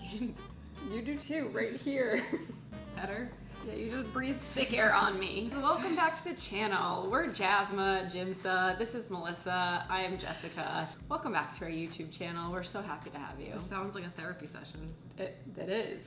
skin. You do too, right here. Better? Yeah, you just breathe sick air on me. So welcome back to the channel. We're Jasma, Jimsa. This is Melissa. I am Jessica. Welcome back to our YouTube channel. We're so happy to have you. This sounds like a therapy session. It is.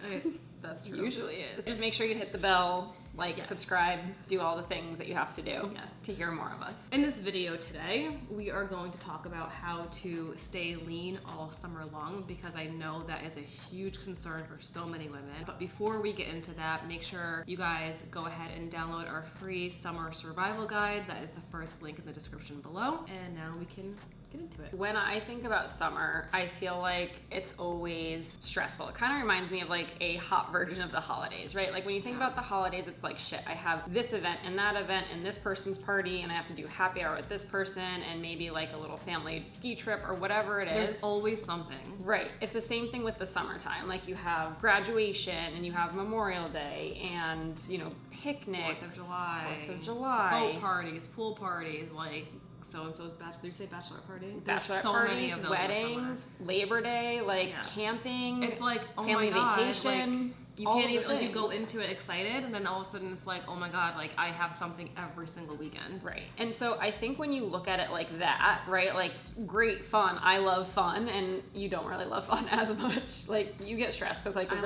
That's true. It usually is. Just make sure you hit the bell, like, Yes. subscribe, do all the things that you have to do Yes. to hear more of us. In this video today, we are going to talk about how to stay lean all summer long, because I know that is a huge concern for so many women. But before we get into that, make sure you guys go ahead and download our free summer survival guide. That is the first link in the description below. And now we can get into it. When I think about summer, I feel like it's always stressful. It kind of reminds me of like a hot version of the holidays, right? Like when you think about the holidays, it's like, shit, I have this event and that event and this person's party, and I have to do happy hour with this person and maybe like a little family ski trip or whatever it is. There's always something. Right. It's the same thing with the summertime. Like you have graduation and you have Memorial Day and, you know, picnics. 4th of July. 4th of July. Boat parties, pool parties, like so-and-so's did you say bachelorette party? There's Bachelorette so parties, many of those in the weddings, Labor Day, like Yeah. camping. It's like, oh family my god, vacation. like, you all can't the even, like, you go things. into it excited, and then all of a sudden it's like, oh my god, like I have something every single weekend. Right. And so I think when you look at it like that, right, like great fun, I love fun, and you don't really love fun as much. Like you get stressed because like, I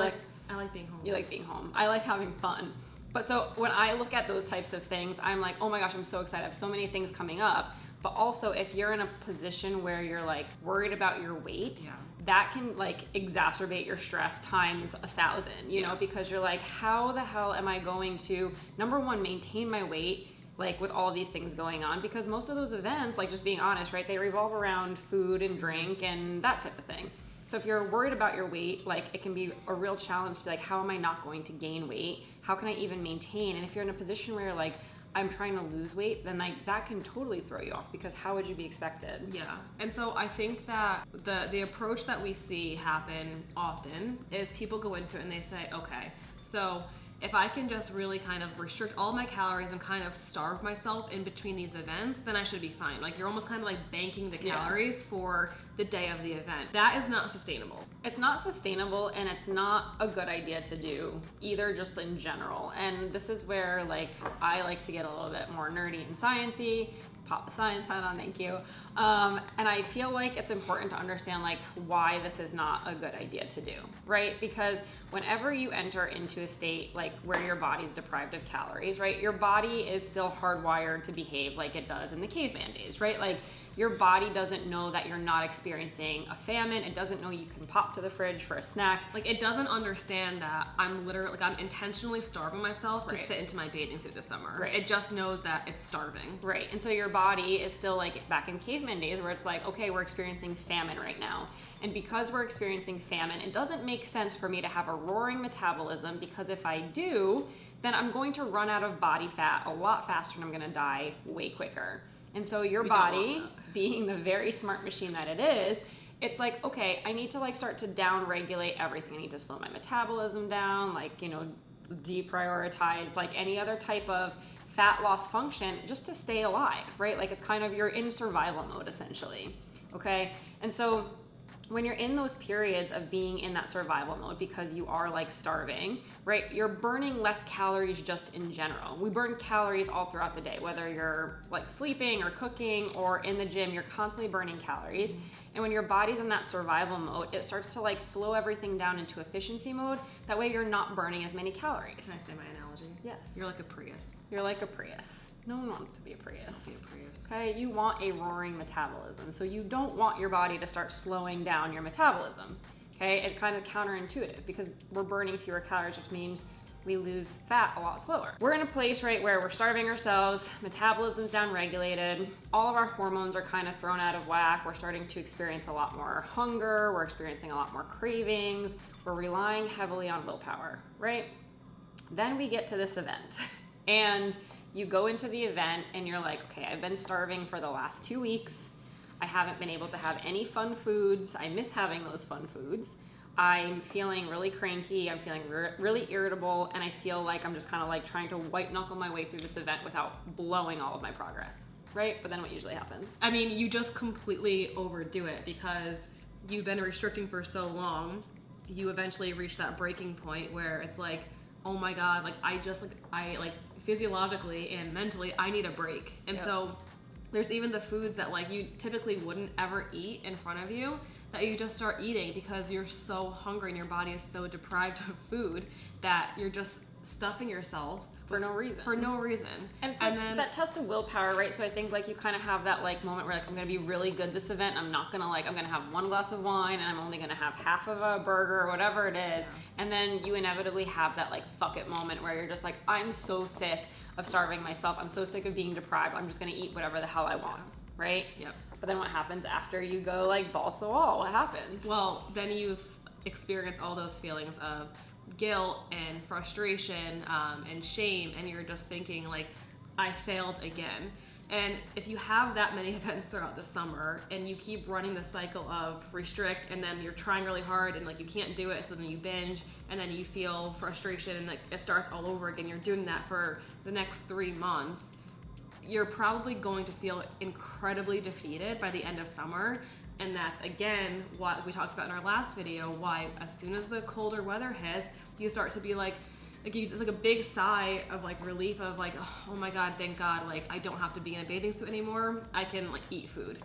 like being home. you like being home. I like having fun. But so when I look at those types of things, I'm like, oh my gosh, I'm so excited. I have so many things coming up. But also if you're in a position where you're like worried about your weight, Yeah. that can like exacerbate your stress times 1,000, you know, because you're like, how the hell am I going to, number one, maintain my weight, like with all these things going on? Because most of those events, like just being honest, right, they revolve around food and drink and that type of thing. So if you're worried about your weight, like it can be a real challenge to be like, how am I not going to gain weight? How can I even maintain? And if you're in a position where you're like, I'm trying to lose weight, then like that can totally throw you off, because how would you be expected? Yeah, and so I think that the approach that we see happen often is people go into it and they say, okay, so if I can just really kind of restrict all my calories and kind of starve myself in between these events, then I should be fine. Like you're almost kind of like banking the calories for the day of the event. That is not sustainable. It's not sustainable, and it's not a good idea to do either, just in general. And this is where like I like to get a little bit more nerdy and sciencey. Pop the science hat on, thank you. And I feel like it's important to understand like why this is not a good idea to do, right? Because whenever you enter into a state like where your body's deprived of calories, right, your body is still hardwired to behave like it does in the caveman days, right? Like your body doesn't know that you're not experiencing a famine. It doesn't know you can pop to the fridge for a snack. Like it doesn't understand that I'm literally, like I'm intentionally starving myself to Right. fit into my bathing suit this summer. Right. It just knows that it's starving. Right, and so your body is still like back in caveman days where it's like, okay, we're experiencing famine right now. And because we're experiencing famine, it doesn't make sense for me to have a roaring metabolism, because if I do, then I'm going to run out of body fat a lot faster and I'm gonna die way quicker. And so your We don't want body, that. being the very smart machine that it is, it's like, okay, I need to like start to down regulate everything. I need to slow my metabolism down, like, you know, deprioritize like any other type of fat loss function just to stay alive, right? Like it's kind of, you're in survival mode essentially, okay? And so when you're in those periods of being in that survival mode because you are like starving, right, you're burning less calories just in general. We burn calories all throughout the day, whether you're like sleeping or cooking or in the gym, you're constantly burning calories. And when your body's in that survival mode, it starts to like slow everything down into efficiency mode. That way you're not burning as many calories. Can I say my analogy? Yes. You're like a Prius. You're like a Prius. No one wants to be a Prius. Be a Prius. Okay, you want a roaring metabolism. So you don't want your body to start slowing down your metabolism. Okay, it's kind of counterintuitive because we're burning fewer calories, which means we lose fat a lot slower. We're in a place, right, where we're starving ourselves, metabolism's downregulated, all of our hormones are kind of thrown out of whack, we're starting to experience a lot more hunger, we're experiencing a lot more cravings, we're relying heavily on willpower, right? Then we get to this event and you go into the event and you're like, okay, I've been starving for the last 2 weeks. I haven't been able to have any fun foods. I miss having those fun foods. I'm feeling really cranky. I'm feeling really irritable. And I feel like I'm just kind of like trying to white knuckle my way through this event without blowing all of my progress, right? But then what usually happens? I mean, you just completely overdo it because you've been restricting for so long. you eventually reach that breaking point where it's like, oh my God, like I physiologically and mentally, I need a break. And so there's even the foods that like you typically wouldn't ever eat in front of you that you just start eating because you're so hungry and your body is so deprived of food that you're just stuffing yourself for no reason. For no reason. And then that test of willpower, right? So I think like you kind of have that like moment where like I'm gonna be really good this event. I'm gonna have one glass of wine and I'm only gonna have half of a burger or whatever it is. And then you inevitably have that like fuck it moment where you're just like, I'm so sick of starving myself. I'm so sick of being deprived. I'm just gonna eat whatever the hell I want, right? Yep. But then what happens after you go like balls to the wall? What happens? Well, then you've experienced all those feelings of guilt and frustration and shame, and you're just thinking like, I failed again. And if you have that many events throughout the summer and you keep running the cycle of restrict and then you're trying really hard and like you can't do it, so then you binge and then you feel frustration and like it starts all over again, you're doing that for the next 3 months, you're probably going to feel incredibly defeated by the end of summer. And that's, again, what we talked about in our last video, why as soon as the colder weather hits, you start to be like it's like a big sigh of like relief of like, oh my God, thank God, like I don't have to be in a bathing suit anymore. I can like eat food,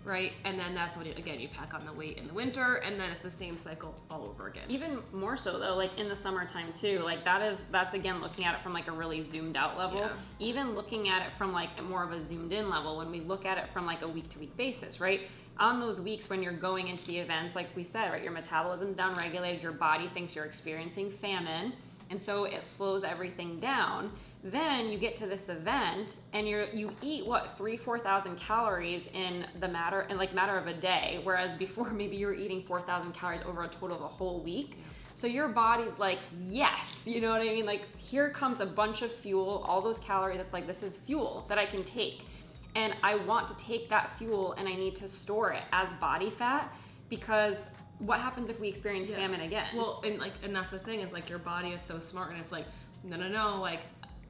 right? And then that's when, again, you pack on the weight in the winter, and then it's the same cycle all over again. Even more so though, like in the summertime too, like that's again looking at it from like a really zoomed out level. Yeah. Even looking at it from like more of a zoomed in level, when we look at it from like a week to week basis, right? On those weeks when you're going into the events, like we said, right, your metabolism's downregulated, your body thinks you're experiencing famine, and so it slows everything down. Then you get to this event and you eat 3,000-4,000 calories in the matter of a day, whereas before maybe you were eating 4,000 calories over a total of a whole week. So your body's like, yes, you know what I mean? Like, here comes a bunch of fuel, all those calories. It's like, this is fuel that I can take. And I want to take that fuel and I need to store it as body fat, because what happens if we experience famine again? Well, and that's the thing, is like your body is so smart, and it's like, no, like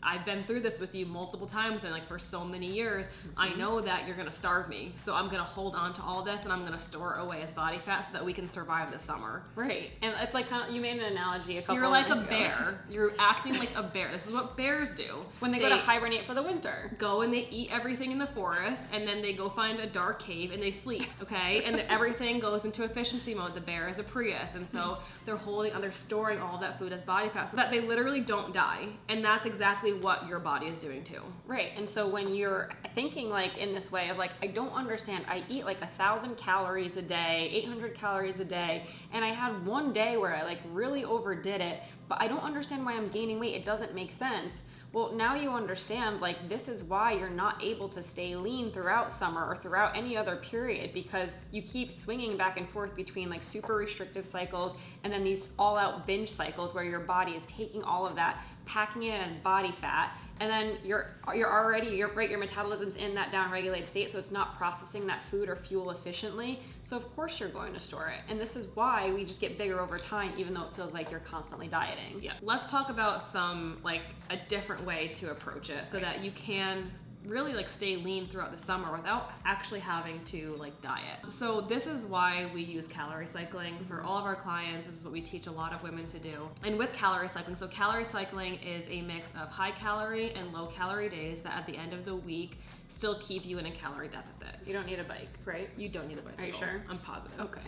I've been through this with you multiple times and like for so many years, I know that you're gonna starve me, so I'm gonna hold on to all this and I'm gonna store it away as body fat so that we can survive the summer. Right. And it's like you made an analogy a couple You're like a ago. bear. You're acting like a bear. This is what bears do. When they go to hibernate for the winter. Go and they eat everything in the forest, and then they go find a dark cave and they sleep, okay? And everything goes into efficiency mode. The bear is a Prius, and so they're storing all that food as body fat so that they literally don't die. And that's exactly what your body is doing too. Right. And so when you're thinking like in this way of like, I don't understand, I eat like 1,000 calories a day, 800 calories a day, and I had one day where I like really overdid it, but I don't understand why I'm gaining weight. It doesn't make sense. Well, now you understand, like, this is why you're not able to stay lean throughout summer or throughout any other period, because you keep swinging back and forth between like super restrictive cycles and then these all-out binge cycles where your body is taking all of that, packing it in as body fat, and then your metabolism's in that downregulated state, so it's not processing that food or fuel efficiently. So of course you're going to store it. And this is why we just get bigger over time, even though it feels like you're constantly dieting. Yeah. Let's talk about a different way to approach it so that you can really like stay lean throughout the summer without actually having to like diet. So this is why we use calorie cycling for all of our clients. This is what we teach a lot of women to do. And with calorie cycling, so calorie cycling is a mix of high calorie and low calorie days that at the end of the week still keep you in a calorie deficit. You don't need a bike, right? You don't need a bicycle. Are you sure? I'm positive. Okay.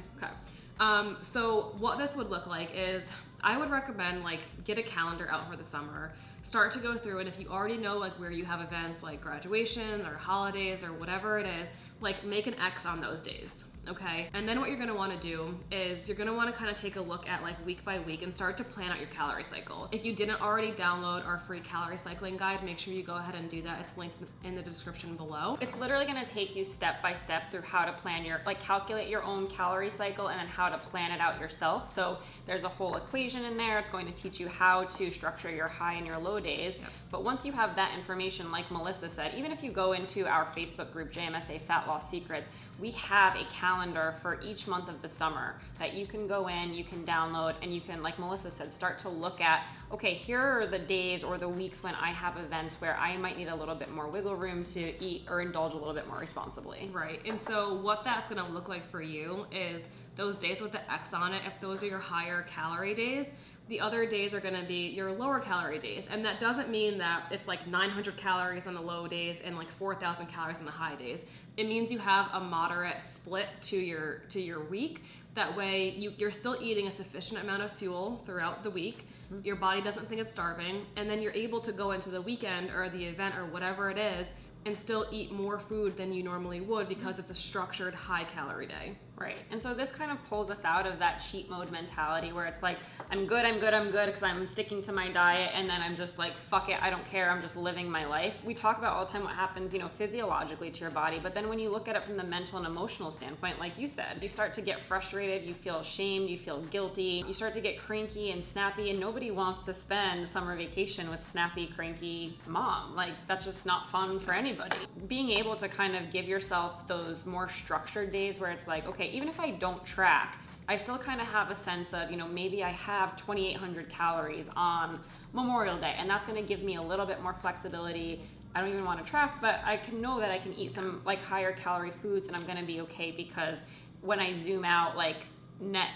So what this would look like is I would recommend like get a calendar out for the summer, start to go through, and if you already know like where you have events like graduations or holidays or whatever it is, like make an X on those days. Okay. And then what you're going to want to do is you're going to want to kind of take a look at like week by week and start to plan out your calorie cycle. If you didn't already download our free calorie cycling guide, make sure you go ahead and do that. It's linked in the description below. It's literally going to take you step by step through how to plan calculate your own calorie cycle and then how to plan it out yourself. So there's a whole equation in there. It's going to teach you how to structure your high and your low days. Yep. But once you have that information, like Melissa said, even if you go into our Facebook group, JMSA Fat Loss Secrets, we have a calendar for each month of the summer that you can go in, you can download, and you can, like Melissa said, start to look at, okay, here are the days or the weeks when I have events where I might need a little bit more wiggle room to eat or indulge a little bit more responsibly. Right. And so what that's going to look like for you is those days with the X on it, if those are your higher calorie days, the other days are gonna be your lower calorie days. And that doesn't mean that it's like 900 calories on the low days and like 4,000 calories on the high days. It means you have a moderate split to your week. That way you're still eating a sufficient amount of fuel throughout the week. Your body doesn't think it's starving. And then you're able to go into the weekend or the event or whatever it is and still eat more food than you normally would because it's a structured high calorie day. Right. And so this kind of pulls us out of that cheat mode mentality where it's like, I'm good because I'm sticking to my diet, and then I'm just like, fuck it, I don't care, I'm just living my life. We talk about all the time what happens, physiologically to your body, but then when you look at it from the mental and emotional standpoint, like you said, you start to get frustrated, you feel ashamed, you feel guilty, you start to get cranky and snappy, and nobody wants to spend summer vacation with snappy, cranky mom. Like, that's just not fun for anybody. Being able to kind of give yourself those more structured days where it's like, okay, even if I don't track, I still kind of have a sense of, maybe I have 2,800 calories on Memorial Day, and that's going to give me a little bit more flexibility. I don't even want to track, but I can know that I can eat some like higher calorie foods and I'm going to be okay, because when I zoom out, like net,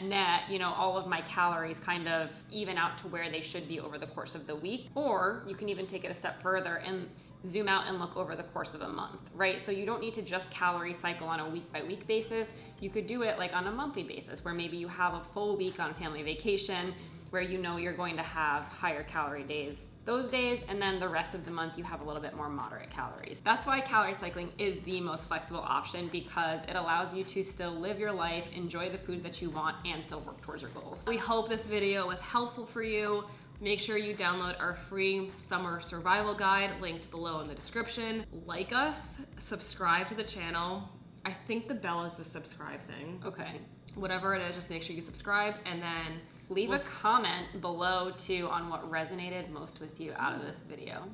all of my calories kind of even out to where they should be over the course of the week. Or you can even take it a step further and zoom out and look over the course of a month, right? So you don't need to just calorie cycle on a week by week basis. You could do it like on a monthly basis, where maybe you have a full week on family vacation where you're going to have higher calorie days those days, and then the rest of the month you have a little bit more moderate calories. That's why calorie cycling is the most flexible option, because it allows you to still live your life, enjoy the foods that you want, and still work towards your goals. We hope this video was helpful for you. Make sure you download our free summer survival guide linked below in the description. Like us, subscribe to the channel. I think the bell is the subscribe thing. Okay. Whatever it is, just make sure you subscribe, and then leave a comment below too on what resonated most with you out of this video.